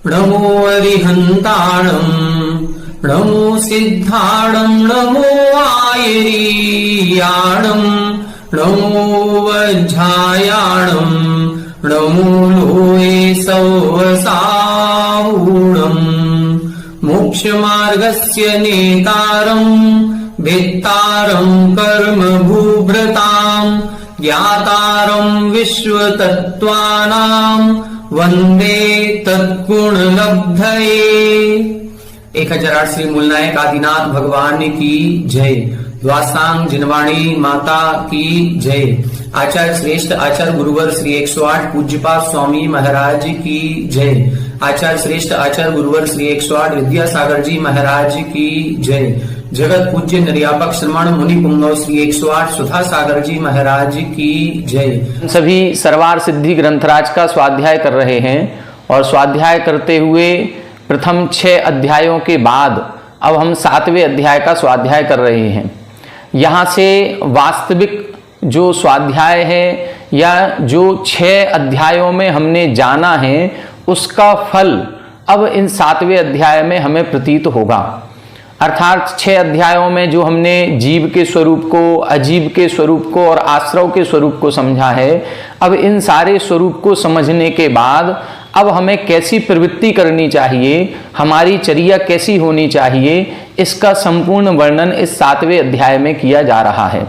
नमो अरिहन्ताणं नमो सिद्धाणं नमो आयरीयाणं नमो वज्रायाणं नमो लोये सौवसावूणं मोक्षमार्गस्य नेतारं वेत्तारं कर्मभूभृतां ज्ञातारं विश्वतत्त्वानां वंदे तत्गुणलब्धये। 1008 श्री मूलनायक आदिनाथ भगवान की जय। द्वासांग जिनवाणी माता की जय। आचार्य श्रेष्ठ आचार्य गुरुवर श्री 108 पूज्यपाद स्वामी महाराज की जय। आचार्य श्रेष्ठ आचार्य गुरुवर श्री 108 विद्यासागर जी महाराज की जय। जगत पूज्य निर्यापक श्रमण मुनि पुंगव श्री 108 सुधा सागर जी महाराज की जय। सभी सरवार सिद्धि ग्रंथराज का स्वाध्याय कर रहे हैं और स्वाध्याय करते हुए प्रथम 6 अध्यायों के बाद अब हम 7वें अध्याय का स्वाध्याय कर रहे हैं। यहाँ से वास्तविक जो स्वाध्याय है या जो 6 अध्यायों में हमने जाना है उसका फल अब इन 7वें अध्याय में हमें प्रतीत होगा। अर्थात 6 अध्यायों में जो हमने जीव के स्वरूप को, अजीव के स्वरूप को और आश्रव के स्वरूप को समझा है, अब इन सारे स्वरूप को समझने के बाद अब हमें कैसी प्रवृत्ति करनी चाहिए, हमारी चर्या कैसी होनी चाहिए, इसका संपूर्ण वर्णन इस 7वें अध्याय में किया जा रहा है।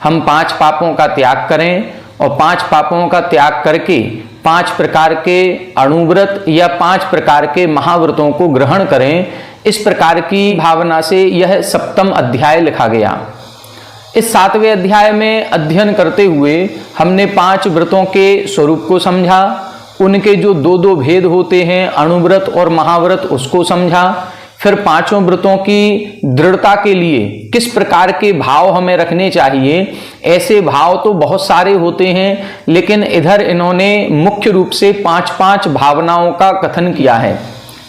हम 5 पापों का त्याग करें और 5 पापों का त्याग करके 5 प्रकार के अणुव्रत या 5 प्रकार के महाव्रतों को ग्रहण करें, इस प्रकार की भावना से यह 7वां अध्याय लिखा गया। इस 7वें अध्याय में अध्ययन करते हुए हमने 5 व्रतों के स्वरूप को समझा, उनके जो 2 भेद होते हैं अणुव्रत और महाव्रत उसको समझा, फिर 5 व्रतों की दृढ़ता के लिए किस प्रकार के भाव हमें रखने चाहिए। ऐसे भाव तो बहुत सारे होते हैं, लेकिन इधर इन्होंने मुख्य रूप से 5 भावनाओं का कथन किया है,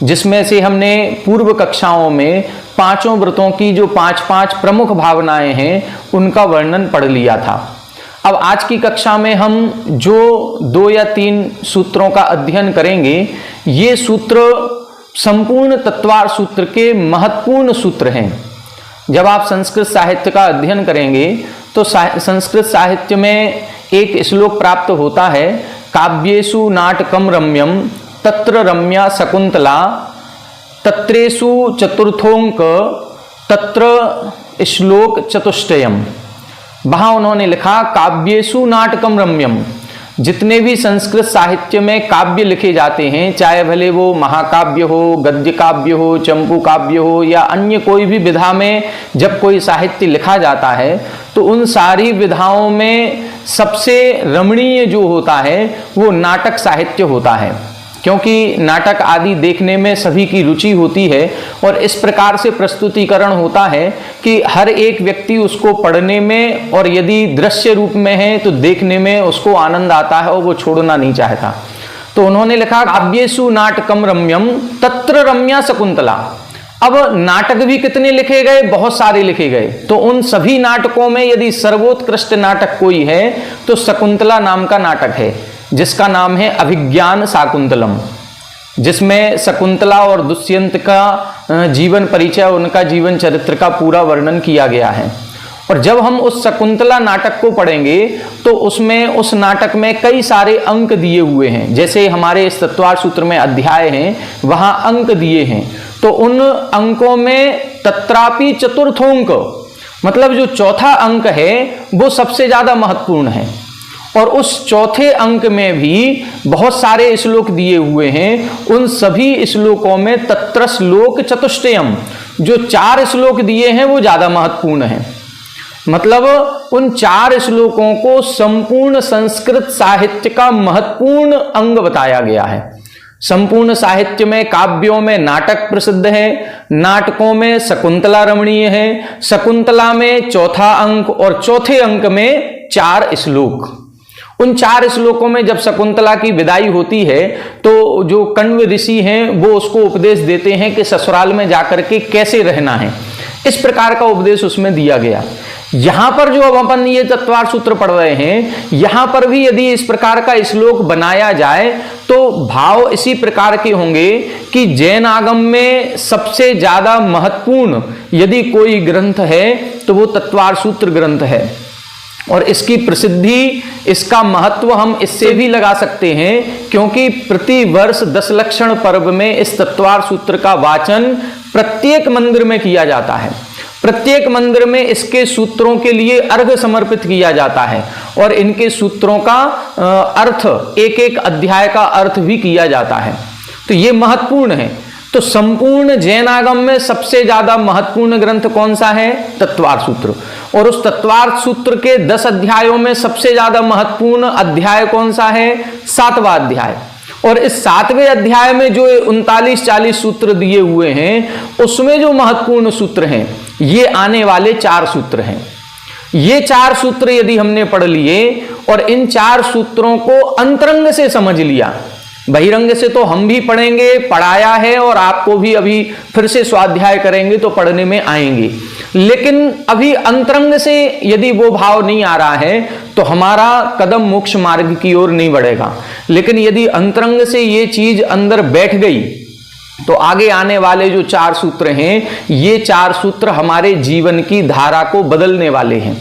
जिसमें से हमने पूर्व कक्षाओं में 5 व्रतों की जो 5 प्रमुख भावनाएं हैं उनका वर्णन पढ़ लिया था। अब आज की कक्षा में हम जो 2 या 3 सूत्रों का अध्ययन करेंगे, ये सूत्र संपूर्ण तत्वार सूत्र के महत्वपूर्ण सूत्र हैं। जब आप संस्कृत साहित्य का अध्ययन करेंगे तो संस्कृत साहित्य में एक श्लोक प्राप्त होता है, काव्येषु नाटकम रम्यम तत्र रम्या शकुंतला तत्रेषु चतुर्थोंक तत्र श्लोक चतुष्टयम। वहां उन्होंने लिखा काव्येषु नाटकम रम्यम। जितने भी संस्कृत साहित्य में काव्य लिखे जाते हैं, चाहे भले वो महाकाव्य हो, गद्य काव्य हो, चंपू काव्य हो या अन्य कोई भी विधा में जब कोई साहित्य लिखा जाता है तो उन सारी विधाओं में सबसे रमणीय जो होता है वो नाटक साहित्य होता है, क्योंकि नाटक आदि देखने में सभी की रुचि होती है और इस प्रकार से प्रस्तुतिकरण होता है कि हर एक व्यक्ति उसको पढ़ने में और यदि दृश्य रूप में है तो देखने में उसको आनंद आता है और वो छोड़ना नहीं चाहता। तो उन्होंने लिखा काव्येषु नाटकम रम्यम तत्र रम्या शकुंतला। अब नाटक भी कितने लिखे गए, बहुत सारे लिखे गए। तो उन सभी नाटकों में यदि सर्वोत्कृष्ट नाटक कोई है तो शकुंतला नाम का नाटक है, जिसका नाम है अभिज्ञान शाकुंतलम, जिसमें शकुंतला और दुष्यंत का जीवन परिचय, उनका जीवन चरित्र का पूरा वर्णन किया गया है। और जब हम उस शकुंतला नाटक को पढ़ेंगे तो उसमें उस नाटक में कई सारे अंक दिए हुए हैं, जैसे हमारे इस तत्वार सूत्र में अध्याय हैं वहां अंक दिए हैं। तो उन अंकों में तत्रापि चतुर्थोंक, मतलब जो चौथा अंक है वो सबसे ज्यादा महत्वपूर्ण है। और उस चौथे अंक में भी बहुत सारे श्लोक दिए हुए हैं। उन सभी श्लोकों में तत्र श्लोक चतुष्टयम, जो 4 श्लोक दिए हैं वो ज्यादा महत्वपूर्ण है। मतलब उन 4 श्लोकों को संपूर्ण संस्कृत साहित्य का महत्वपूर्ण अंग बताया गया है। संपूर्ण साहित्य में, काव्यों में नाटक प्रसिद्ध है, नाटकों में शकुंतला रमणीय है, शकुंतला में चौथा अंक और चौथे अंक में 4 श्लोक। उन 4 श्लोकों में जब शकुंतला की विदाई होती है तो जो कण्व ऋषि हैं वो उसको उपदेश देते हैं कि ससुराल में जाकर के कैसे रहना है, इस प्रकार का उपदेश उसमें दिया गया। यहां पर जो अब अपन ये तत्वार सूत्र पढ़ रहे हैं, यहां पर भी यदि इस प्रकार का श्लोक बनाया जाए तो भाव इसी प्रकार के होंगे कि जैन आगम में सबसे ज्यादा महत्वपूर्ण यदि कोई ग्रंथ है तो वो तत्वार सूत्र ग्रंथ है। और इसकी प्रसिद्धि, इसका महत्व हम इससे भी लगा सकते हैं क्योंकि प्रति वर्ष 10 लक्षण पर्व में इस तत्वार सूत्र का वाचन प्रत्येक मंदिर में किया जाता है। प्रत्येक मंदिर में इसके सूत्रों के लिए अर्घ समर्पित किया जाता है और इनके सूत्रों का अर्थ, एक एक अध्याय का अर्थ भी किया जाता है। तो ये महत्वपूर्ण है। तो संपूर्ण जैन आगम में सबसे ज्यादा महत्वपूर्ण ग्रंथ कौन सा है? तत्वार सूत्र। और उस तत्वार सूत्र के 10 अध्यायों में सबसे ज्यादा महत्वपूर्ण अध्याय कौन सा है? 7वां अध्याय। और इस 7वें अध्याय में जो 39-40 सूत्र दिए हुए हैं उसमें जो महत्वपूर्ण सूत्र हैं ये आने वाले 4 सूत्र हैं। ये 4 सूत्र यदि हमने पढ़ लिए और इन 4 सूत्रों को अंतरंग से समझ लिया, बहिरंग से तो हम भी पढ़ेंगे, पढ़ाया है और आपको भी अभी फिर से स्वाध्याय करेंगे तो पढ़ने में आएंगे, लेकिन अभी अंतरंग से यदि वो भाव नहीं आ रहा है तो हमारा कदम मोक्ष मार्ग की ओर नहीं बढ़ेगा। लेकिन यदि अंतरंग से ये चीज अंदर बैठ गई तो आगे आने वाले जो 4 सूत्र हैं ये 4 सूत्र हमारे जीवन की धारा को बदलने वाले हैं।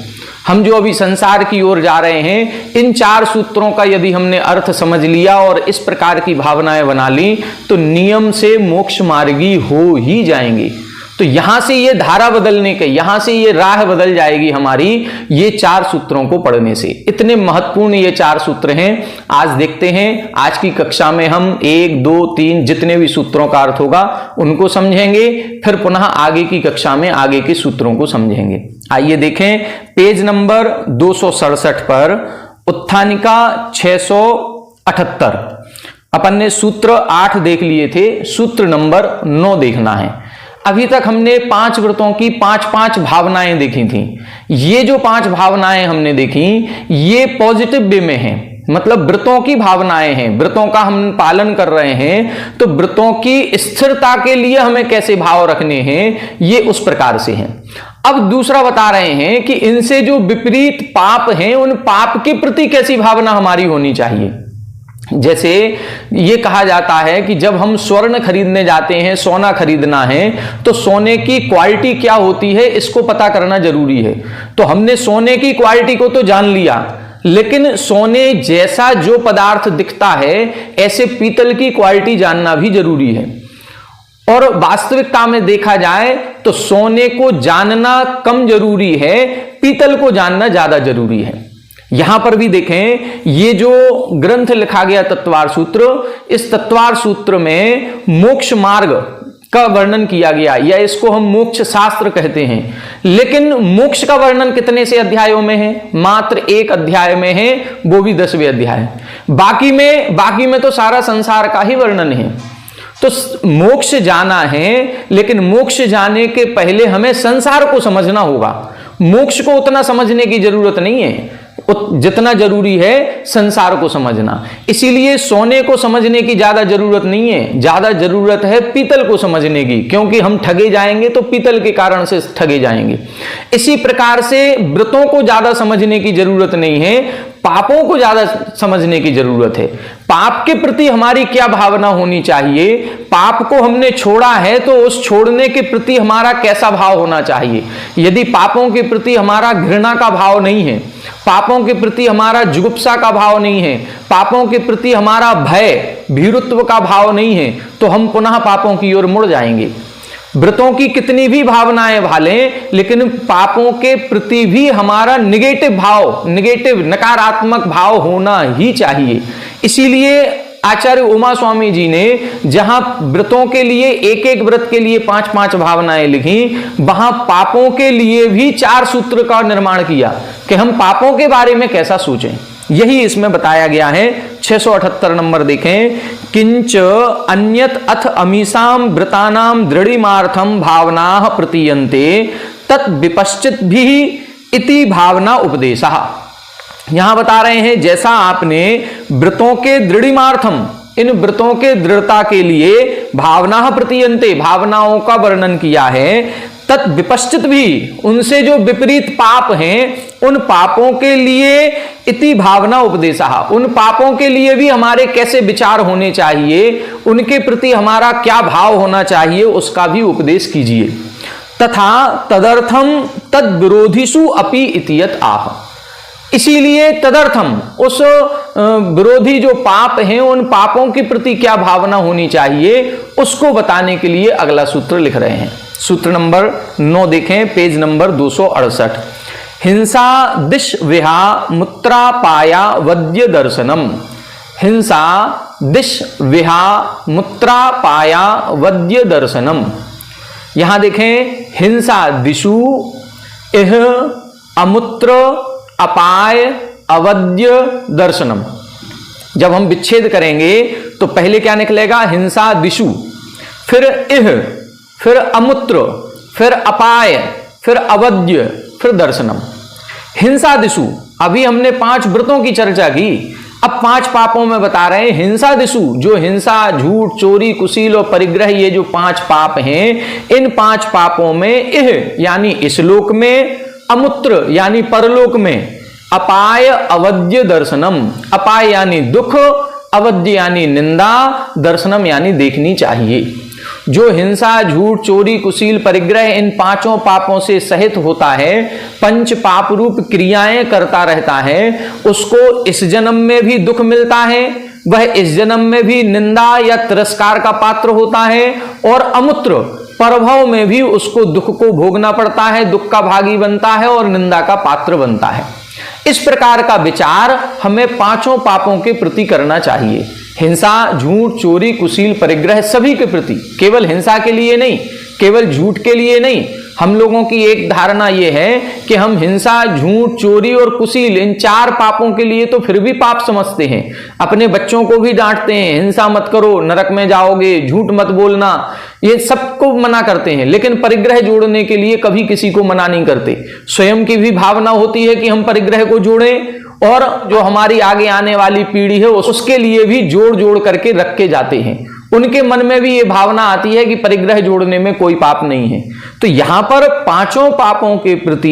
हम जो अभी संसार की ओर जा रहे हैं, इन 4 सूत्रों का यदि हमने अर्थ समझ लिया और इस प्रकार की भावनाएं बना ली तो नियम से मोक्ष मार्गी हो ही जाएंगे। तो यहां से ये धारा बदलने के, यहां से ये राह बदल जाएगी हमारी ये 4 सूत्रों को पढ़ने से। इतने महत्वपूर्ण ये 4 सूत्र हैं। आज देखते हैं, आज की कक्षा में हम 1, 2, 3 जितने भी सूत्रों का अर्थ होगा उनको समझेंगे, फिर पुनः आगे की कक्षा में आगे के सूत्रों को समझेंगे। आइए देखें पेज नंबर 267 पर उत्थानिका 678। अपन ने सूत्र 8 देख लिए थे, सूत्र नंबर 9 देखना है। अभी तक हमने 5 व्रतों की 5-5 भावनाएं देखी थी। ये जो 5 भावनाएं हमने देखी ये पॉजिटिव वे में हैं, मतलब व्रतों की भावनाएं हैं, व्रतों का हम पालन कर रहे हैं तो व्रतों की स्थिरता के लिए हमें कैसे भाव रखने हैं ये उस प्रकार से हैं। अब दूसरा बता रहे हैं कि इनसे जो विपरीत पाप हैं उन पाप के प्रति कैसी भावना हमारी होनी चाहिए। जैसे ये कहा जाता है कि जब हम स्वर्ण खरीदने जाते हैं, सोना खरीदना है तो सोने की क्वालिटी क्या होती है इसको पता करना जरूरी है। तो हमने सोने की क्वालिटी को तो जान लिया, लेकिन सोने जैसा जो पदार्थ दिखता है ऐसे पीतल की क्वालिटी जानना भी जरूरी है। और वास्तविकता में देखा जाए तो सोने को जानना कम जरूरी है, पीतल को जानना ज्यादा जरूरी है। यहां पर भी देखें, ये जो ग्रंथ लिखा गया तत्वार सूत्र, इस तत्वार सूत्र में मोक्ष मार्ग का वर्णन किया गया, या इसको हम मोक्ष शास्त्र कहते हैं। लेकिन मोक्ष का वर्णन कितने से अध्यायों में है? मात्र 1 अध्याय में है, वो भी 10वें अध्याय। बाकी में तो सारा संसार का ही वर्णन है। तो मोक्ष जाना है, लेकिन मोक्ष जाने के पहले हमें संसार को समझना होगा। मोक्ष को उतना समझने की जरूरत नहीं है जितना जरूरी है संसार को समझना। इसीलिए सोने को समझने की ज्यादा जरूरत नहीं है, ज्यादा जरूरत है पीतल को समझने की, क्योंकि हम ठगे जाएंगे तो पीतल के कारण से ठगे जाएंगे। इसी प्रकार से व्रतों को ज्यादा समझने की जरूरत नहीं है, पापों को ज्यादा समझने की जरूरत है। पाप के प्रति हमारी क्या भावना होनी चाहिए, पाप को हमने छोड़ा है तो उस छोड़ने के प्रति हमारा कैसा भाव होना चाहिए। यदि पापों के प्रति हमारा घृणा का भाव नहीं है, पापों के प्रति हमारा जुगुप्सा का भाव नहीं है, पापों के प्रति हमारा भय भीरुत्व का भाव नहीं है, तो हम पुनः पापों की ओर मुड़ जाएंगे। व्रतों की कितनी भी भावनाएं भालें, लेकिन पापों के प्रति भी हमारा निगेटिव भाव, नकारात्मक भाव होना ही चाहिए। इसीलिए आचार्य उमा स्वामी जी ने जहां व्रतों के लिए एक एक व्रत के लिए 5-5 भावनाएं लिखी, वहां पापों के लिए भी 4 सूत्र का निर्माण किया कि हम पापों के बारे में कैसा सोचें। यही इसमें बताया गया है। 678 नंबर देखें। किंच अन्यत अथ अमीसाम व्रतानाम दृढ़िमार्थम भावना प्रतीयन्ते तत् विपश्चित भी इति भावना उपदेशः। यहां बता रहे हैं जैसा आपने व्रतों के दृढ़िमार्थम, इन व्रतों के दृढ़ता के लिए भावना प्रतीयन्ते, भावनाओं का वर्णन किया है, तत् विपश्चित भी, उनसे जो विपरीत पाप हैं उन पापों के लिए इति भावना उपदेशा, उन पापों के लिए भी हमारे कैसे विचार होने चाहिए, उनके प्रति हमारा क्या भाव होना चाहिए, उसका भी उपदेश कीजिए। तथा तदर्थम तद विरोधिषु अपि इतियत आह, इसीलिए तदर्थम, उस विरोधी जो पाप हैं उन पापों के प्रति क्या भावना होनी चाहिए उसको बताने के लिए अगला सूत्र लिख रहे हैं। सूत्र नंबर 9 देखें, पेज नंबर 268। हिंसा दिश विहा मूत्रापाया वद्य दर्शनम। हिंसा दिश विहा मूत्रापाया वद्य दर्शनम। यहां देखें, हिंसा दिशु इह अमूत्र अपाय अवद्य दर्शनम। जब हम विच्छेद करेंगे तो पहले क्या निकलेगा? हिंसा दिशु, फिर इह, फिर अमूत्र, फिर अपाय, फिर अवद्य, फिर दर्शनम। हिंसा दिशु, अभी हमने 5 व्रतों की चर्चा की, अब 5 पापों में बता रहे हैं। हिंसा दिशु, जो हिंसा, झूठ, चोरी, कुशील और परिग्रह, ये जो 5 पाप हैं, इन 5 पापों में इह यानी इस लोक में, अमूत्र यानी परलोक में, अपाय अवद्य दर्शनम, अपाय यानी दुख, अवद्य यानी निंदा, दर्शनम यानी देखनी चाहिए। जो हिंसा, झूठ, चोरी, कुशील, परिग्रह इन 5 पापों से सहित होता है, 5 पाप रूप क्रियाएं करता रहता है, उसको इस जन्म में भी दुख मिलता है, वह इस जन्म में भी निंदा या तिरस्कार का पात्र होता है, और अमूत्र परभव में भी उसको दुख को भोगना पड़ता है, दुख का भागी बनता है और निंदा का पात्र बनता है। इस प्रकार का विचार हमें 5 पापों के प्रति करना चाहिए। हिंसा, झूठ, चोरी, कुशील, परिग्रह सभी के प्रति, केवल हिंसा के लिए नहीं, केवल झूठ के लिए नहीं। हम लोगों की एक धारणा यह है कि हम हिंसा, झूठ, चोरी और कुशील इन 4 पापों के लिए तो फिर भी पाप समझते हैं। अपने बच्चों को भी डांटते हैं, हिंसा मत करो, नरक में जाओगे, झूठ मत बोलना, ये सबको मना करते हैं, लेकिन परिग्रह जोड़ने के लिए कभी किसी को मना नहीं करते। स्वयं की भी भावना होती है कि हम परिग्रह को जोड़ें, और जो हमारी आगे आने वाली पीढ़ी है उसके लिए भी जोड़ जोड़ करके रखे जाते हैं। उनके मन में भी ये भावना आती है कि परिग्रह जोड़ने में कोई पाप नहीं है। तो यहां पर 5 पापों के प्रति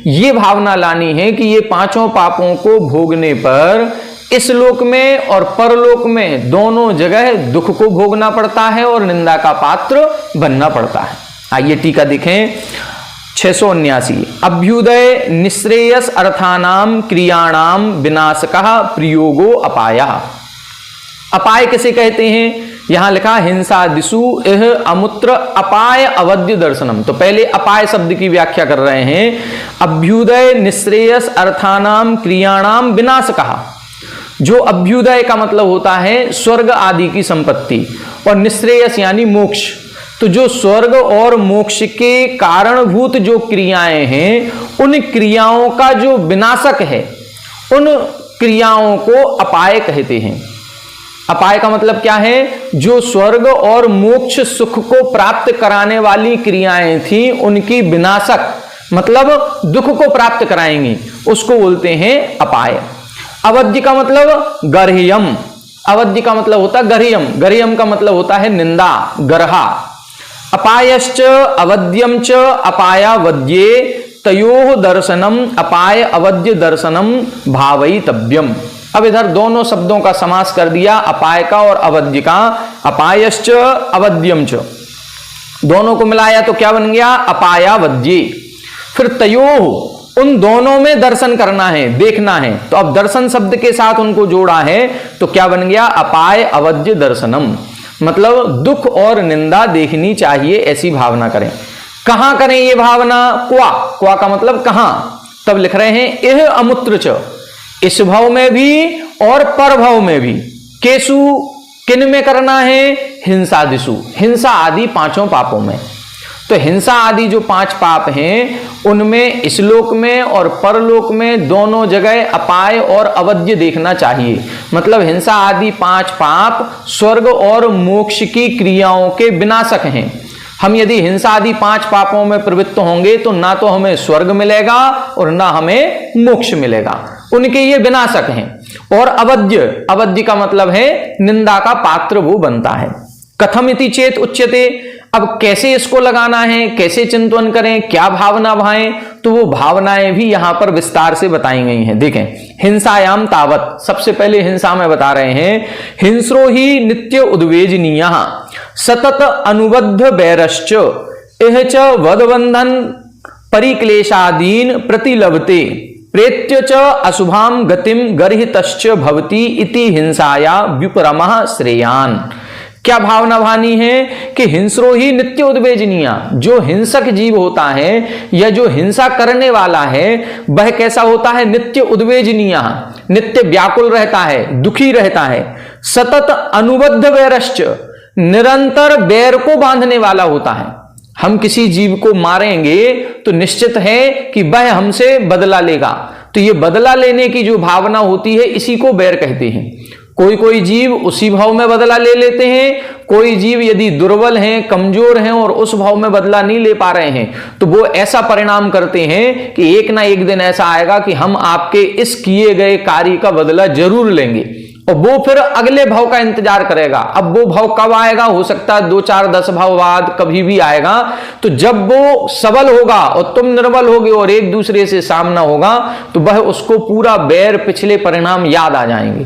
ये भावना लानी है कि ये 5 पापों को भोगने पर इस लोक में और परलोक में दोनों जगह दुख को भोगना पड़ता है और निंदा का पात्र बनना पड़ता है। आइए टीका देखें। 679। अभ्युदय निश्रेयस अर्थानाम क्रियाणाम विनाशकः प्रयोगो अपायः। अपाय किसे कहते हैं? यहां लिखा हिंसा दिशु इह अमूत्र अपाय अवद्य दर्शनम। तो पहले अपाय शब्द की व्याख्या कर रहे हैं। अभ्युदय निश्रेयस अर्थानाम क्रियाणाम विनाशकः। जो अभ्युदय का मतलब होता है स्वर्ग आदि की संपत्ति, और निश्रेयस यानी मोक्ष। तो जो स्वर्ग और मोक्ष के कारणभूत जो क्रियाएं हैं, उन क्रियाओं का जो विनाशक है, उन क्रियाओं को अपाय कहते हैं। अपाय का मतलब क्या है? जो स्वर्ग और मोक्ष सुख को प्राप्त कराने वाली क्रियाएं थी, उनकी विनाशक मतलब दुख को प्राप्त कराएंगी, उसको बोलते हैं अपाय। अवद्य का मतलब गर्ह्यम। अवद्य का मतलब होता है गर्ह्यम। गर्ह्यम का मतलब होता है निंदा, गर्हा। अपायश्च अवद्यम च अपायावद्ये तयोः दर्शनम अपाय अवद्य दर्शनम भावयितव्यम। अब इधर दोनों शब्दों का समास कर दिया, अपाय का और अवद्य का। अपायश्च अवद्यम च, दोनों को मिलाया तो क्या बन गया? अपायावद्ये। फिर तयोः, उन दोनों में दर्शन करना है, देखना है। तो अब दर्शन शब्द के साथ उनको जोड़ा है तो क्या बन गया? अपाय अवद्य दर्शनम। मतलब दुख और निंदा देखनी चाहिए, ऐसी भावना करें। कहां करें ये भावना? क्वा। क्वा का मतलब कहां। तब लिख रहे हैं इह अमूत्र च, इस भव में भी और पर भव में भी। केसु किन में करना है? हिंसादिषु, हिंसा आदि पांचों पापों में। तो हिंसा आदि जो 5 पाप हैं उनमें इस लोक में और परलोक में दोनों जगह अपाय और अवध्य देखना चाहिए। मतलब हिंसा आदि 5 पाप स्वर्ग और मोक्ष की क्रियाओं के विनाशक हैं। हम यदि हिंसा आदि 5 पापों में प्रवृत्त होंगे तो ना तो हमें स्वर्ग मिलेगा और ना हमें मोक्ष मिलेगा, उनके ये विनाशक हैं। और अवध्य, अवध्य का मतलब है निंदा का पात्र वो बनता है। कथम इति चेत उच्यते, अब कैसे इसको लगाना है, कैसे चिंतन करें, क्या भावना भाएं, तो वो भावनाएं भी यहां पर विस्तार से बताई गई हैं। देखें, हिंसायाम तावत, सबसे पहले हिंसा में बता रहे हैं, हिंस्रो ही नित्य उद्वेजनीय सतत अनुबद्ध बैरश्च इह च वदबंधन परिक्लेशादीन प्रतिलभते प्रेत्य च अशुभाम गतिम गर्हितश्च भवति इति हिंसाया विपरमः श्रेयान। क्या भावना भानी है कि हिंस्रो ही नित्य उद्वेजनीय, जो हिंसक जीव होता है या जो हिंसा करने वाला है वह कैसा होता है? नित्य उद्वेजनीय, नित्य व्याकुल रहता है, दुखी रहता है। सतत अनुबद्ध वैरश्च, निरंतर बैर को बांधने वाला होता है। हम किसी जीव को मारेंगे तो निश्चित है कि वह हमसे बदला लेगा, तो ये बदला लेने की जो भावना होती है इसी को बैर कहते हैं। कोई कोई जीव उसी भाव में बदला ले लेते हैं, कोई जीव यदि दुर्बल हैं, कमजोर हैं और उस भाव में बदला नहीं ले पा रहे हैं तो वो ऐसा परिणाम करते हैं कि एक ना एक दिन ऐसा आएगा कि हम आपके इस किए गए कार्य का बदला जरूर लेंगे, और वो फिर अगले भाव का इंतजार करेगा। अब वो भाव कब आएगा? हो सकता है 2, 4, 10 भाव बाद कभी भी आएगा। तो जब वो सबल होगा और तुम निर्बल होगे और एक दूसरे से सामना होगा तो वह उसको पूरा बैर पिछले परिणाम याद आ जाएंगे।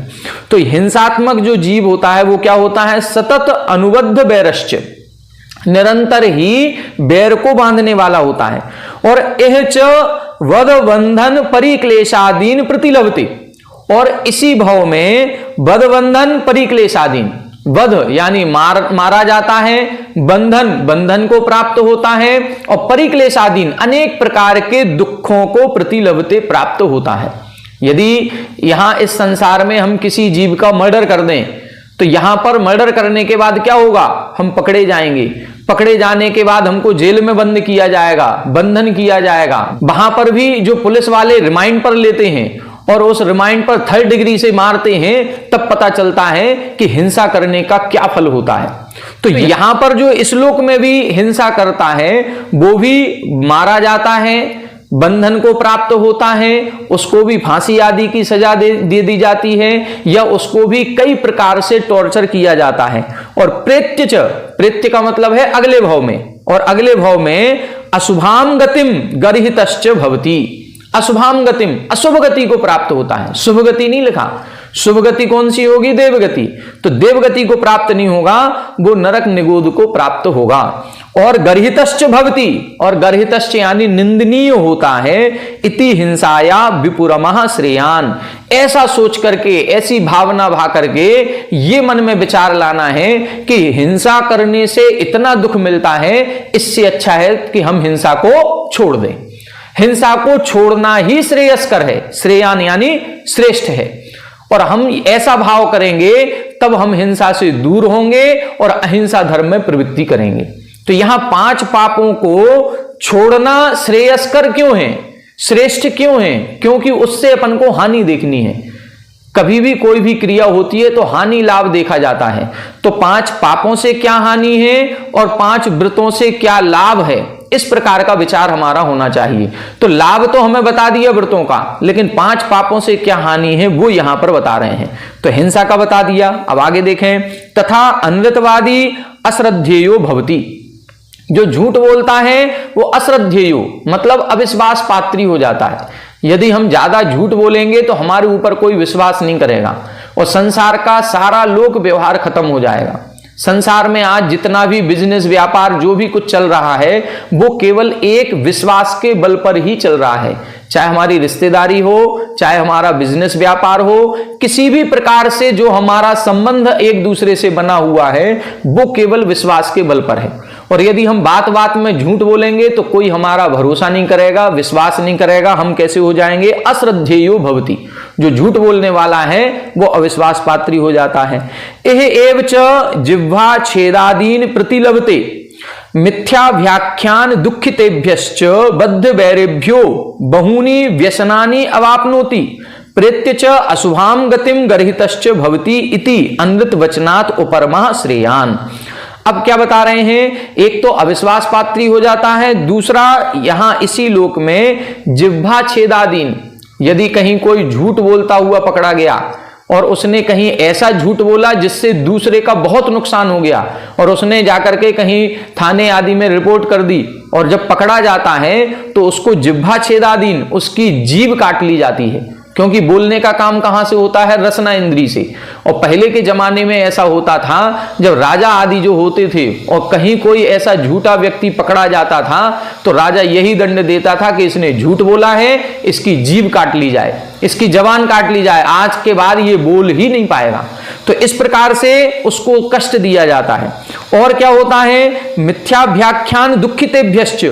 तो हिंसात्मक जो जीव होता है वो क्या होता है? सतत अनुबद्ध बैरश्च, निरंतर ही बैर को बांधने वाला होता है। और एह च वद बंधन परिक्लेशादीन प्रतिलभते, और इसी भाव में वध बंधन परिक्लेशादीन, वध यानी मारा जाता है, बंधन बंधन को प्राप्त होता है, और परिक्लेशादीन अनेक प्रकार के दुखों को प्रतिलभते प्राप्त होता है। यदि यहां इस संसार में हम किसी जीव का मर्डर कर दें तो यहां पर मर्डर करने के बाद क्या होगा? हम पकड़े जाएंगे, पकड़े जाने के बाद हमको जेल में बंद किया जाएगा, बंधन किया जाएगा। वहां पर भी जो पुलिस वाले रिमांड पर लेते हैं और उस रिमांड पर 3rd डिग्री से मारते हैं, तब पता चलता है कि हिंसा करने का क्या फल होता है। तो यहां पर जो इस लोक में भी हिंसा करता है वो भी मारा जाता है, बंधन को प्राप्त होता है, उसको भी फांसी आदि की सजा दे दी जाती है, या उसको भी कई प्रकार से टॉर्चर किया जाता है। और प्रेत्य, प्रेत्य का मतलब है अगले भाव में, और अगले भाव में अशुभाम गतिम गर्हितश्च भवति, अशुभाम गतिम अशुभ गति को प्राप्त होता है। शुभ गति नहीं लिखा, शुभ गति कौन सी होगी? देवगति। तो देवगति को प्राप्त नहीं होगा, वो नरक निगोध को प्राप्त होगा। और गर्हितश्च भवति, और गर्हितश्च यानी निंदनीय होता है। इति हिंसाया विपुरमः श्रेयान, ऐसा सोच करके, ऐसी भावना भा करके ये मन में विचार लाना है कि हिंसा करने से इतना दुख मिलता है, इससे अच्छा है कि हम हिंसा को छोड़ दें। हिंसा को छोड़ना ही श्रेयस्कर है, श्रेयान यानी श्रेष्ठ है। और हम ऐसा भाव करेंगे तब हम हिंसा से दूर होंगे और अहिंसा धर्म में प्रवृत्ति करेंगे। तो यहां 5 पापों को छोड़ना श्रेयस्कर क्यों है, श्रेष्ठ क्यों है? क्योंकि उससे अपन को हानि देखनी है। कभी भी कोई भी क्रिया होती है तो हानि लाभ देखा जाता है। तो 5 पापों से क्या हानि है और 5 व्रतों से क्या लाभ है, इस प्रकार का विचार हमारा होना चाहिए। तो लाभ तो हमें बता दिया व्रतों का, लेकिन 5 पापों से क्या हानि है वो यहां पर बता रहे हैं। तो हिंसा का बता दिया, अब आगे देखें। तथा अनृतवादी अश्रद्धेयो भवति, जो झूठ बोलता है वो अश्रद्धेयो मतलब अविश्वास पात्री हो जाता है। यदि हम ज्यादा झूठ बोलेंगे तो हमारे ऊपर कोई विश्वास नहीं करेगा और संसार का सारा लोक व्यवहार खत्म हो जाएगा। संसार में आज जितना भी बिजनेस व्यापार जो भी कुछ चल रहा है वो केवल एक विश्वास के बल पर ही चल रहा है। चाहे हमारी रिश्तेदारी हो, चाहे हमारा बिजनेस व्यापार हो, किसी भी प्रकार से जो हमारा संबंध एक दूसरे से बना हुआ है वो केवल विश्वास के बल पर है। और यदि हम बात बात में झूठ बोलेंगे तो कोई हमारा भरोसा नहीं करेगा, विश्वास नहीं करेगा, हम कैसे हो जाएंगे? अश्रद्धेयो भवति। जो झूठ बोलने वाला है वो अविश्वास पात्री हो जाता है। एह एव च जिह्वा छेदादीन प्रतिलभते मिथ्या व्याख्यान दुखितेभ्यश्च बद्ध वैरेभ्यो बहूनि व्यसनानि अवाप्नोति प्रेत्य च अशुभाम गतिम गर्हितश्च भवति इति अनृत वचनात् उपरमः श्रेयान। अब क्या बता रहे हैं, एक तो अविश्वास पात्री हो जाता है, दूसरा यहां इसी लोक में जिह्वा छेदादीन, यदि कहीं कोई झूठ बोलता हुआ पकड़ा गया और उसने कहीं ऐसा झूठ बोला जिससे दूसरे का बहुत नुकसान हो गया और उसने जाकर के कहीं थाने आदि में रिपोर्ट कर दी और जब पकड़ा जाता है तो उसको जिह्वा छेदादीन, उसकी जीभ काट ली जाती है, क्योंकि बोलने का काम कहां से होता है, रसना इंद्री से। और पहले के जमाने में ऐसा होता था, जब राजा आदि जो होते थे और कहीं कोई ऐसा झूठा व्यक्ति पकड़ा जाता था तो राजा यही दंड देता था कि इसने झूठ बोला है, इसकी जीभ काट ली जाए, इसकी जबान काट ली जाए, आज के बाद ये बोल ही नहीं पाएगा। तो इस प्रकार से उसको कष्ट दिया जाता है। और क्या होता है, मिथ्या व्याख्यान दुखितेभ्यश्च,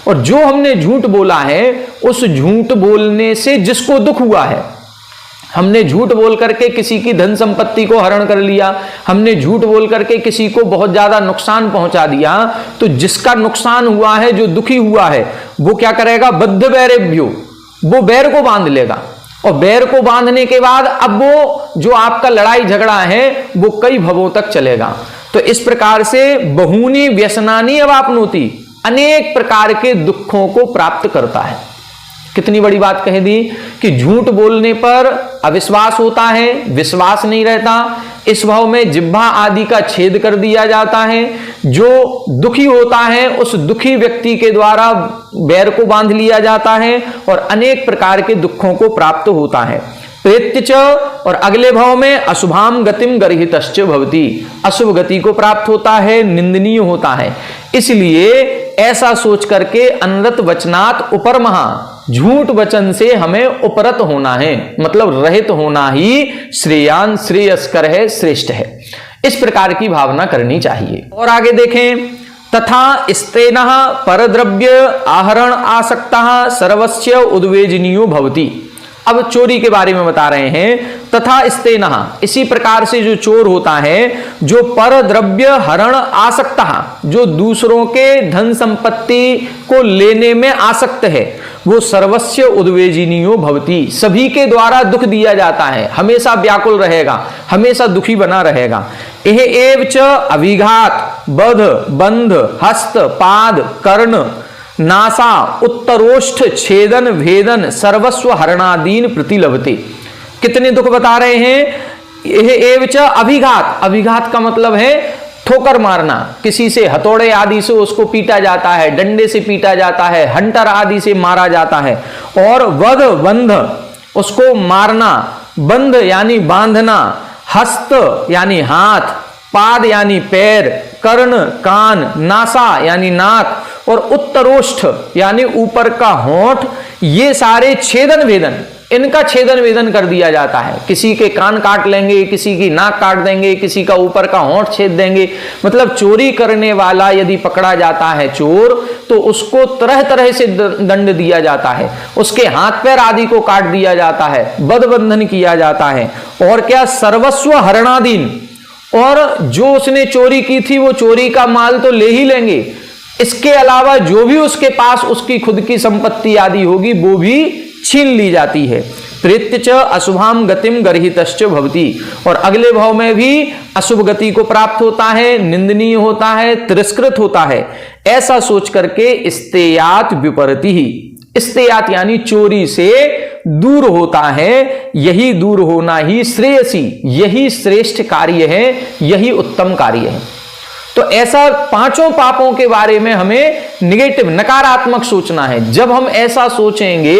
और जो हमने झूठ बोला है उस झूठ बोलने से जिसको दुख हुआ है, हमने झूठ बोल करके किसी की धन संपत्ति को हरण कर लिया, हमने झूठ बोल करके किसी को बहुत ज्यादा नुकसान पहुंचा दिया, तो जिसका नुकसान हुआ है, जो दुखी हुआ है, वो क्या करेगा, बद्ध वैरेभ्यो, वो बैर को बांध लेगा। और बैर को बांधने के बाद अब वो जो आपका लड़ाई झगड़ा है वो कई भवों तक चलेगा। तो इस प्रकार से बहूनि व्यसनानि अवाप्नोति, अनेक प्रकार के दुखों को प्राप्त करता है। कितनी बड़ी बात कह दी कि झूठ बोलने पर अविश्वास होता है, विश्वास नहीं रहता, इस भाव में जिह्वा आदि का छेद कर दिया जाता है, जो दुखी होता है उस दुखी व्यक्ति के द्वारा बैर को बांध लिया जाता है और अनेक प्रकार के दुखों को प्राप्त होता है। प्रेत्य च, और अगले भाव में अशुभाम गतिम गर्हितश्च भवति, अशुभ गति को प्राप्त होता है, निंदनीय होता है। इसलिए ऐसा सोच करके अनृत वचनात् उपरमः, झूठ वचन से हमें उपरत होना है, मतलब रहित होना ही श्रेयान, श्रेयस्कर है, श्रेष्ठ है। इस प्रकार की भावना करनी चाहिए। और आगे देखें, तथा स्तेनः परद्रव्य आहरण आसक्तः सर्वस्य उद्वेजनीयो भवति। अब चोरी के बारे में बता रहे हैं, तथा स्तेनः, इसी प्रकार से जो चोर होता है, जो पर द्रव्य हरण आसक्तः, जो दूसरों के धन संपत्ति को लेने में आसक्त है, वो सर्वस्य उद्वेजनीयो भवति, सभी के द्वारा दुख दिया जाता है, हमेशा व्याकुल रहेगा, हमेशा दुखी बना रहेगा। एह एव च अभिघात बध बंध हस्त पाद कर्ण नासा उत्तरोष्ठ छेदन भेदन सर्वस्व हरणादीन प्रतिलभते। कितने दुख बता रहे हैं, यह एवच अभिघात, अभिघात का मतलब है ठोकर मारना, किसी से हथौड़े आदि से उसको पीटा जाता है, डंडे से पीटा जाता है, हंटर आदि से मारा जाता है। और वध बंध, उसको मारना, बंध यानी बांधना, हस्त यानी हाथ, पाद यानी पैर, कर्ण कान, नासा यानी नाक, और उत्तरोष्ठ यानी ऊपर का होंठ, ये सारे छेदन वेदन, इनका छेदन वेदन कर दिया जाता है। किसी के कान काट लेंगे, किसी की नाक काट देंगे, किसी का ऊपर का होंठ छेद देंगे। मतलब चोरी करने वाला यदि पकड़ा जाता है चोर, तो उसको तरह तरह से दंड दिया जाता है, उसके हाथ पैर आदि को काट दिया जाता है, बदबंधन किया जाता है। और क्या, सर्वस्व हरणादीन, और जो उसने चोरी की थी वो चोरी का माल तो ले ही लेंगे, इसके अलावा जो भी उसके पास उसकी खुद की संपत्ति आदि होगी वो भी छीन ली जाती है। प्रेत्य च अशुभाम गतिम गर्हितश्च भवति, और अगले भाव में भी अशुभ गति को प्राप्त होता है, निंदनीय होता है, तिरस्कृत होता है। ऐसा सोच करके स्तेयात विपरीति ही, स्तेयात यानी चोरी से दूर होता है। यही दूर होना ही श्रेयसी, यही श्रेष्ठ कार्य है, यही उत्तम कार्य है। तो ऐसा पांचों पापों के बारे में हमें निगेटिव, नकारात्मक सोचना है। जब हम ऐसा सोचेंगे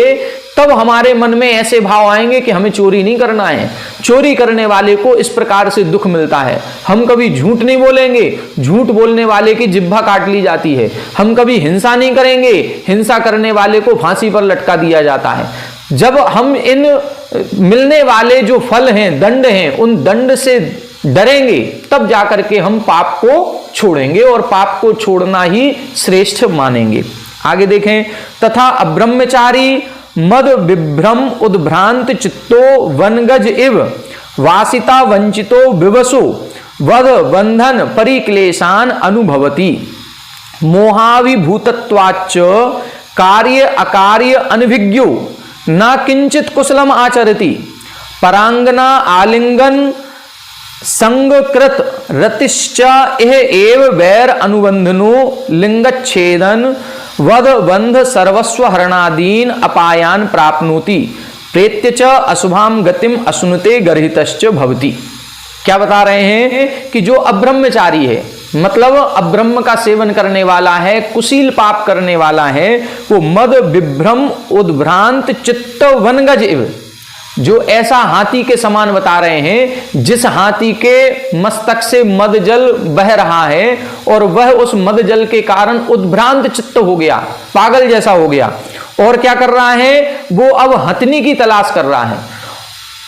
तब हमारे मन में ऐसे भाव आएंगे कि हमें चोरी नहीं करना है। चोरी करने वाले को इस प्रकार से दुख मिलता है। हम कभी झूठ नहीं बोलेंगे, झूठ बोलने वाले की जिह्वा काट ली जाती है। हम कभी हिंसा नहीं करेंगे, हिंसा करने वाले को फांसी पर लटका दिया जाता है। जब हम इन मिलने वाले जो फल हैं, दंड हैं, उन दंड से डरेंगे तब जाकर के हम पाप को छोड़ेंगे, और पाप को छोड़ना ही श्रेष्ठ मानेंगे। आगे देखें, तथा अब्रह्मचारी मद विभ्रम उद्भ्रांत चित्तो वनगज इव वासिता वंचितो विवसो वध बंधन परिक्लेशान अनुभवति। मोहाविभूतत्वाच्च कार्य अकार्य अनभिज्ञो न किंचित कुशलम आचरति। परांगना आलिंगन संगकृत रतिश्च इह एव वैर अनुबंधनो लिंगच्छेदन वध बंध सर्वस्व हरणादीन अपायान प्राप्नोति। प्रेत्य च अशुभाम गतिम अश्नुते गर्हितश्च भवति। क्या बता रहे हैं कि जो अब्रह्मचारी है, मतलब अब्रह्म का सेवन करने वाला है, कुशील पाप करने वाला है, वो मद विभ्रम उद्भ्रांत चित्त वनगज इव, जो ऐसा हाथी के समान बता रहे हैं जिस हाथी के मस्तक से मद जल बह रहा है और वह उस मद जल के कारण उद्भ्रांत चित्त हो गया, पागल जैसा हो गया। और क्या कर रहा है, वो अब हथनी की तलाश कर रहा है।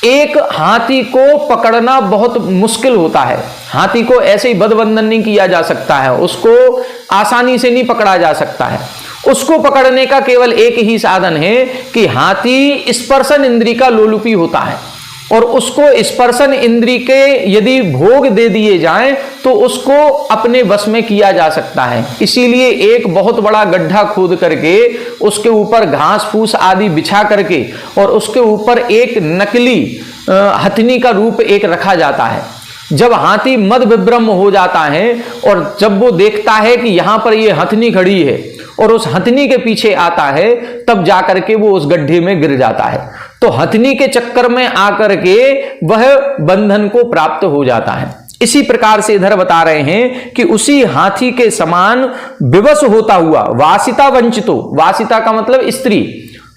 एक हाथी को पकड़ना बहुत मुश्किल होता है, हाथी को ऐसे ही बंधन नहीं किया जा सकता है, उसको आसानी से नहीं पकड़ा जा सकता है। उसको पकड़ने का केवल एक ही साधन है कि हाथी स्पर्शन इंद्री का लोलुपी होता है और उसको स्पर्शन इंद्री के यदि भोग दे दिए जाएं तो उसको अपने वश में किया जा सकता है। इसीलिए एक बहुत बड़ा गड्ढा खोद करके उसके ऊपर घास फूस आदि बिछा करके और उसके ऊपर एक नकली हथनी का रूप एक रखा जाता है। जब हाथी मद विभ्रम हो जाता है और जब वो देखता है कि यहां पर ये हथनी खड़ी है और उस हथनी के पीछे आता है, तब जाकर के वो उस गड्ढे में गिर जाता है। तो हथनी के चक्कर में आकर के वह बंधन को प्राप्त हो जाता है। इसी प्रकार से इधर बता रहे हैं कि उसी हाथी के समान विवश होता हुआ वासिता वंचितो, वासिता का मतलब स्त्री,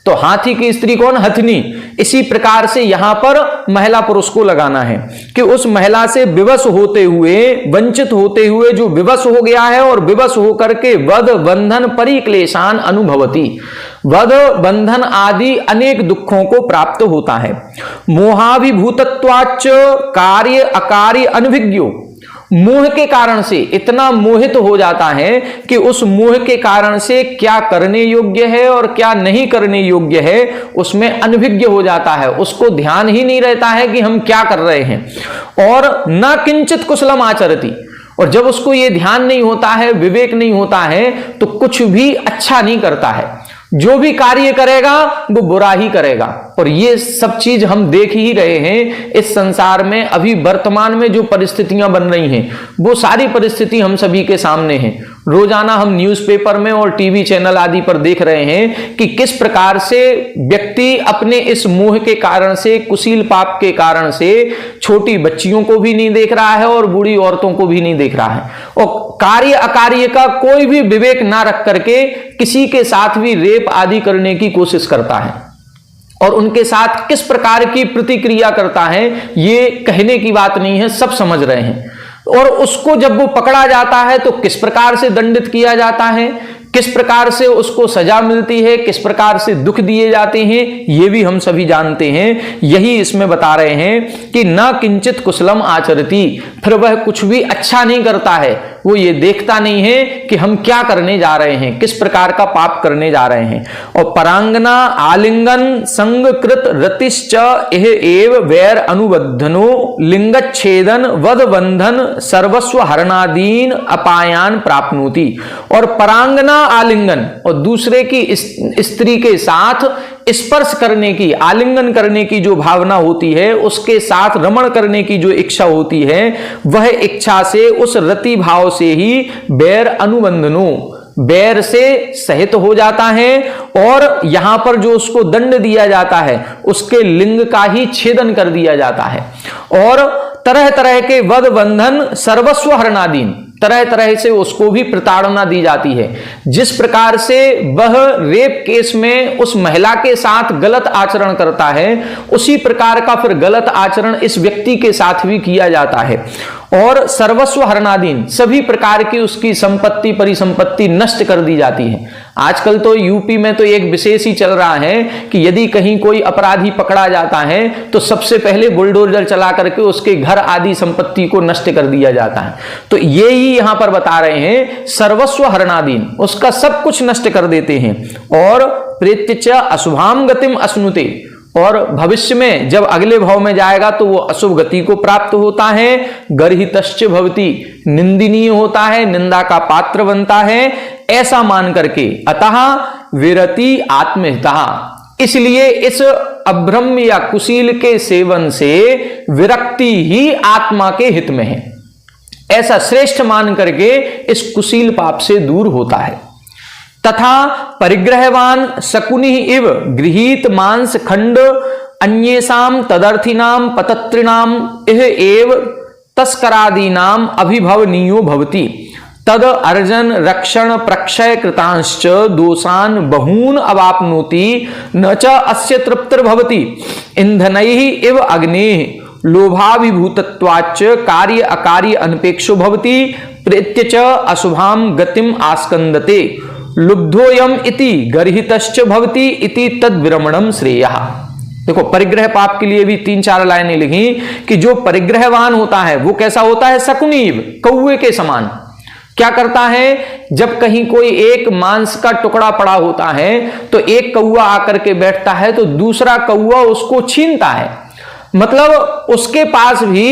तो हाथी की स्त्री कौन, हथनी। इसी प्रकार से यहां पर महिला पुरुष को लगाना है कि उस महिला से विवश होते हुए, वंचित होते हुए जो विवश हो गया है और विवश होकर के वध बंधन परिक्लेशान अनुभवति, वध बंधन आदि अनेक दुखों को प्राप्त होता है। मोहाभिभूतत्वाच्च कार्य अकार्य अनभिज्ञो, मोह के कारण से इतना मोहित हो जाता है कि उस मोह के कारण से क्या करने योग्य है और क्या नहीं करने योग्य है उसमें अनभिज्ञ हो जाता है। उसको ध्यान ही नहीं रहता है कि हम क्या कर रहे हैं। और न किंचित कुशलम आचरति, और जब उसको ये ध्यान नहीं होता है, विवेक नहीं होता है, तो कुछ भी अच्छा नहीं करता है। जो भी कार्य करेगा वो बुरा ही करेगा। और ये सब चीज हम देख ही रहे हैं इस संसार में। अभी वर्तमान में जो परिस्थितियां बन रही हैं वो सारी परिस्थिति हम सभी के सामने हैं। रोजाना हम न्यूज़पेपर में और टीवी चैनल आदि पर देख रहे हैं कि किस प्रकार से व्यक्ति अपने इस मोह के कारण से, कुशील पाप के कारण से छोटी बच्चियों को भी नहीं देख रहा है और बूढ़ी औरतों को भी नहीं देख रहा है, और कार्य अकार्य का कोई भी विवेक ना रख करके किसी के साथ भी रेप आदि करने की कोशिश करता है और उनके साथ किस प्रकार की प्रतिक्रिया करता है ये कहने की बात नहीं है, सब समझ रहे हैं। और उसको जब वो पकड़ा जाता है तो किस प्रकार से दंडित किया जाता है, किस प्रकार से उसको सजा मिलती है, किस प्रकार से दुख दिए जाते हैं, ये भी हम सभी जानते हैं। यही इसमें बता रहे हैं कि न किंचित कुशलम आचरति, फिर वह कुछ भी अच्छा नहीं करता है। वो ये देखता नहीं है कि हम क्या करने जा रहे हैं, किस प्रकार का पाप करने जा रहे हैं। और परांगना आलिंगन संगकृत रतिश्च एह एव वैर अनुबद्धनो लिंगच्छेदन वध बंधन सर्वस्व हरणादीन अपायान प्राप्नोति। और परांगना आलिंगन, और दूसरे की स्त्री के साथ स्पर्श करने की, आलिंगन करने की जो भावना होती है, उसके साथ रमण करने की जो इच्छा होती है, वह इच्छा से उस रति भाव से ही बैर अनुबंधनो, बैर से सहित हो जाता है। और यहां पर जो उसको दंड दिया जाता है उसके लिंग का ही छेदन कर दिया जाता है। और तरह तरह के वध बंधन सर्वस्व हरणादीन, तरह तरह से उसको भी प्रताड़ना दी जाती है। जिस प्रकार से वह रेप केस में उस महिला के साथ गलत आचरण करता है, उसी प्रकार का फिर गलत आचरण इस व्यक्ति के साथ भी किया जाता है। और सर्वस्व हरणादीन, सभी प्रकार की उसकी संपत्ति परिसंपत्ति नष्ट कर दी जाती है। आजकल तो यूपी में तो एक विशेष ही चल रहा है कि यदि कहीं कोई अपराधी पकड़ा जाता है तो सबसे पहले बुलडोजर चला करके उसके घर आदि संपत्ति को नष्ट कर दिया जाता है। तो ये ही यहां पर बता रहे हैं, सर्वस्व हरणादीन, उसका सब कुछ नष्ट कर देते हैं। और प्रेत्य च अशुभाम गतिम अश्नुते, और भविष्य में जब अगले भाव में जाएगा तो वो अशुभ गति को प्राप्त होता है। गर्हितश्च भवति, निंदनीय होता है, निंदा का पात्र बनता है, ऐसा मान करके अतः विरति आत्महितः, इसलिए इस अभ्रम या कुशील के सेवन से विरक्ति ही आत्मा के हित में है, ऐसा श्रेष्ठ मान करके इस कुशील पाप से दूर होता है। तथा परिग्रहवान शकुनि इव गृहीत मांस खंड अन्येषाम तदर्थिनाम पतत्रिणाम इह एव तस्करादीनाम अभिभवनीयो भवति, तद अर्जन रक्षण प्रक्षय कृतांश्च दोषान बहून अवाप्नोति, न च अस्य तृप्तिर्भवति इंधनैः इव अग्नेः लोभाभिभूतत्वाच्च कार्य अकार्य अनपेक्षो भवति, प्रेत्य च अशुभाम गतिम आस्कंदते, लुब्धोयम इति गर्हितश्च भवति इति तद्विरमणम श्रेयः। देखो, परिग्रह पाप के लिए भी 3-4 लाइनें लिखी कि जो परिग्रहवान होता है वो कैसा होता है, शकुनीव, कौवे के समान। क्या करता है, जब कहीं कोई एक मांस का टुकड़ा पड़ा होता है तो एक कौवा आकर के बैठता है तो दूसरा कौवा उसको छीनता है। मतलब उसके पास भी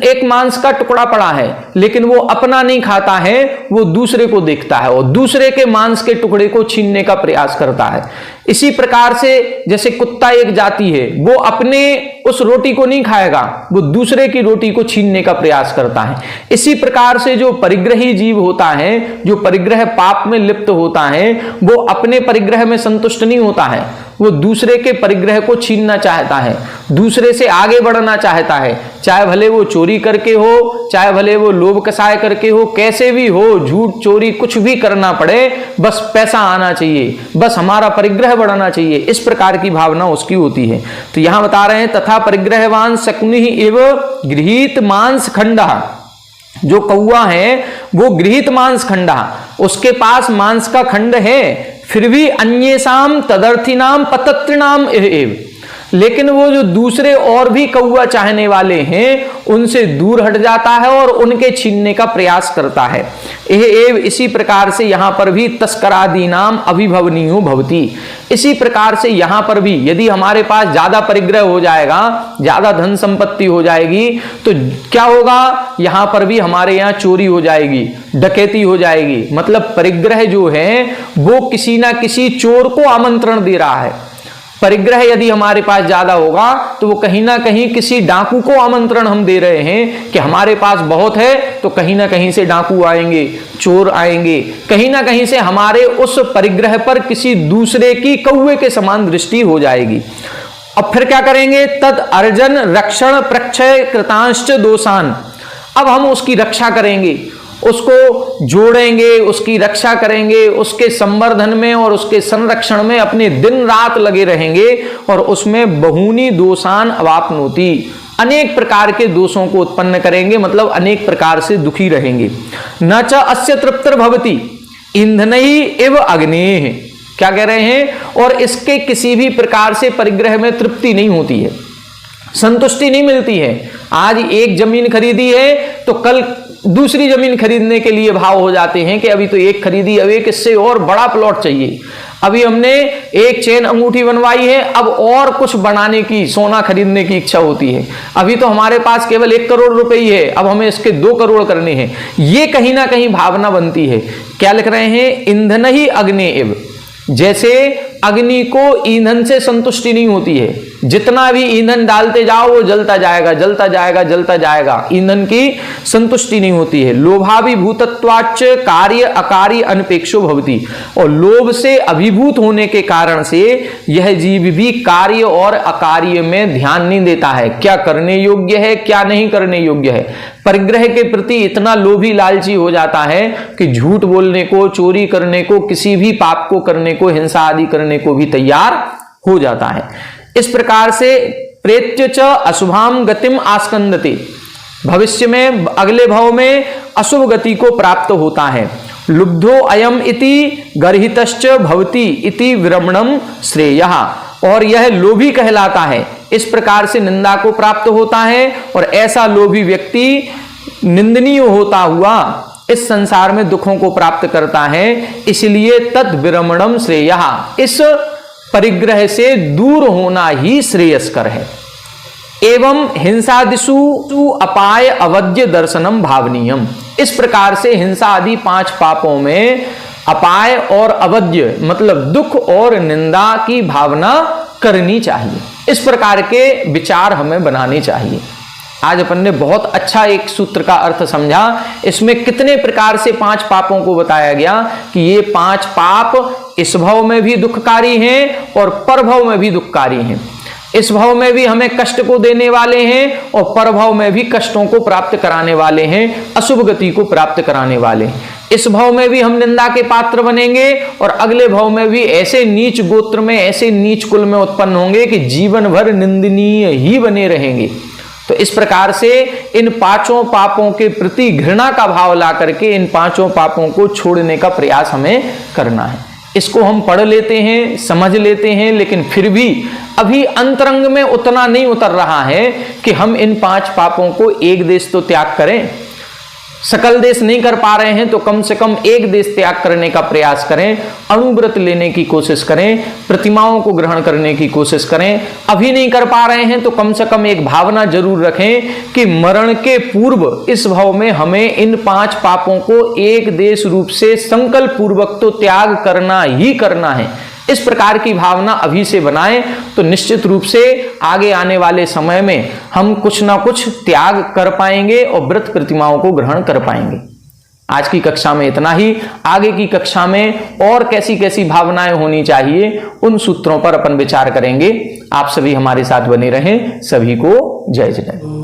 एक मांस का टुकड़ा पड़ा है, लेकिन वो अपना नहीं खाता है, वो दूसरे को देखता है और दूसरे के मांस के टुकड़े को छीनने का प्रयास करता है। इसी प्रकार से जैसे कुत्ता एक जाति है, वो अपने उस रोटी को नहीं खाएगा, वो दूसरे की रोटी को छीनने का प्रयास करता है। इसी प्रकार से जो परिग्रही जीव होता है, जो परिग्रह पाप में लिप्त होता है, वो अपने परिग्रह में संतुष्ट नहीं होता है, वो दूसरे के परिग्रह को छीनना चाहता है, दूसरे से आगे बढ़ना चाहता है, चाहे भले वो चोरी करके हो, चाहे भले वो लोभ कसाय करके हो, कैसे भी हो, झूठ चोरी कुछ भी करना पड़े, बस पैसा आना चाहिए, बस हमारा परिग्रह बढ़ाना चाहिए, इस प्रकार की भावना उसकी होती है। तो यहां बता रहे हैं, तथा परिग्रहवान शकुनि एव गृहीत मांस खंडा, जो कौवा है वो गृहीत मांस खंडा, उसके पास मांस का खंड है, फिर भी अन्येषाम तदर्थिनाम पतत्रिणाम एव, लेकिन वो जो दूसरे और भी कौवा चाहने वाले हैं उनसे दूर हट जाता है और उनके छीनने का प्रयास करता है। एव इसी प्रकार से यहां पर भी तस्करादीनाम अभिभवनीयो भवति, इसी प्रकार से यहां पर भी यदि हमारे पास ज्यादा परिग्रह हो जाएगा, ज्यादा धन संपत्ति हो जाएगी, तो क्या होगा, यहां पर भी हमारे यहां चोरी हो जाएगी, डकैती हो जाएगी। मतलब परिग्रह जो है वो किसी ना किसी चोर को आमंत्रण दे रहा है। परिग्रह यदि हमारे पास ज्यादा होगा तो वो कहीं ना कहीं किसी डाकू को आमंत्रण हम दे रहे हैं कि हमारे पास बहुत है, तो कहीं ना कहीं से डाकू आएंगे, चोर आएंगे, कहीं ना कहीं से हमारे उस परिग्रह पर किसी दूसरे की कौवे के समान दृष्टि हो जाएगी। अब फिर क्या करेंगे, तद अर्जन रक्षण प्रक्षय कृतांश्च दोषान, अब हम उसकी रक्षा करेंगे, उसको जोड़ेंगे, उसकी रक्षा करेंगे, उसके संवर्धन में और उसके संरक्षण में अपने दिन रात लगे रहेंगे और उसमें बहुनी दोषान अवाप्नोति, अनेक प्रकार के दोषों को उत्पन्न करेंगे, मतलब अनेक प्रकार से दुखी रहेंगे। न च अस्य तृप्तिर्भवति ईंधनैः इव अग्नेः, क्या कह रहे हैं, और इसके किसी भी प्रकार से परिग्रह में तृप्ति नहीं होती है, संतुष्टि नहीं मिलती है। आज एक जमीन खरीदी है तो कल दूसरी जमीन खरीदने के लिए भाव हो जाते हैं कि अभी तो एक खरीदी, अब एक इससे और बड़ा प्लॉट चाहिए, अभी हमने एक चेन अंगूठी बनवाई है, अब और कुछ बनाने की, सोना खरीदने की इच्छा होती है, अभी तो हमारे पास केवल 1 करोड़ रुपए ही है, अब हमें इसके 2 करोड़ करने हैं। ये कहीं ना कहीं भावना बनती है। क्या लिख रहे हैं, ईंधन ही अग्नि एव, जैसे अग्नि को ईंधन से संतुष्टि नहीं होती है, जितना भी ईंधन डालते जाओ वो जलता जाएगा, जलता जाएगा, जलता जाएगा, ईंधन की संतुष्टि नहीं होती है। लोभाभिभूतत्वाच्च कार्य अकार्य अनपेक्षो भवति, और लोभ से अभिभूत होने के कारण से यह जीव भी कार्य और अकार्य में ध्यान नहीं देता है, क्या करने योग्य है क्या नहीं करने योग्य है। परिग्रह के प्रति इतना लोभी लालची हो जाता है कि झूठ बोलने को, चोरी करने को, किसी भी पाप को करने को, हिंसा आदि करने को भी तैयार हो जाता है। इस प्रकार से प्रेत्य च अशुभाम गतिम आस्कंदते, भविष्य में अगले भाव में अशुभ गति को प्राप्त होता है। लुब्धो अयम इति गर्हितश्च भवति इति विरमणम श्रेयः, और यह लोभी कहलाता है, इस प्रकार से निंदा को प्राप्त होता है, और ऐसा लोभी व्यक्ति निंदनीय होता हुआ इस संसार में दुखों को प्राप्त करता है। इसलिए तद विरमणम श्रेयः, इस परिग्रह से दूर होना ही श्रेयस्कर है। एवं हिंसादिषु अपाय अवध्य दर्शनम भावनीयम, इस प्रकार से हिंसा आदि 5 पापों में अपाय और अवध्य मतलब दुख और निंदा की भावना करनी चाहिए। इस प्रकार के विचार हमें बनाने चाहिए। आज अपन ने बहुत अच्छा एक सूत्र का अर्थ समझा। इसमें कितने प्रकार से 5 पापों को बताया गया कि ये 5 पाप इस भव में भी दुखकारी हैं और परभव में भी दुखकारी हैं। इस भव में भी हमें कष्ट को देने वाले हैं और परभव में भी कष्टों को प्राप्त कराने वाले हैं, अशुभ गति को प्राप्त कराने वाले हैं। इस भव में भी हम निंदा के पात्र बनेंगे और अगले भव में भी ऐसे नीच गोत्र में, ऐसे नीच कुल में उत्पन्न होंगे कि जीवन भर निंदनीय ही बने रहेंगे। तो इस प्रकार से इन 5 पापों के प्रति घृणा का भाव ला करके इन 5 पापों को छोड़ने का प्रयास हमें करना है। इसको हम पढ़ लेते हैं, समझ लेते हैं, लेकिन फिर भी अभी अंतरंग में उतना नहीं उतर रहा है कि हम इन 5 पापों को एक देश तो त्याग करें। सकल देश नहीं कर पा रहे हैं तो कम से कम एक देश त्याग करने का प्रयास करें, अणुव्रत लेने की कोशिश करें, प्रतिमाओं को ग्रहण करने की कोशिश करें। अभी नहीं कर पा रहे हैं तो कम से कम एक भावना जरूर रखें कि मरण के पूर्व इस भव में हमें इन 5 पापों को एक देश रूप से संकल्प पूर्वक तो त्याग करना ही करना है। इस प्रकार की भावना अभी से बनाएं तो निश्चित रूप से आगे आने वाले समय में हम कुछ ना कुछ त्याग कर पाएंगे और व्रत प्रतिमाओं को ग्रहण कर पाएंगे। आज की कक्षा में इतना ही। आगे की कक्षा में और कैसी कैसी भावनाएं होनी चाहिए उन सूत्रों पर अपन विचार करेंगे। आप सभी हमारे साथ बने रहें। सभी को जय जय।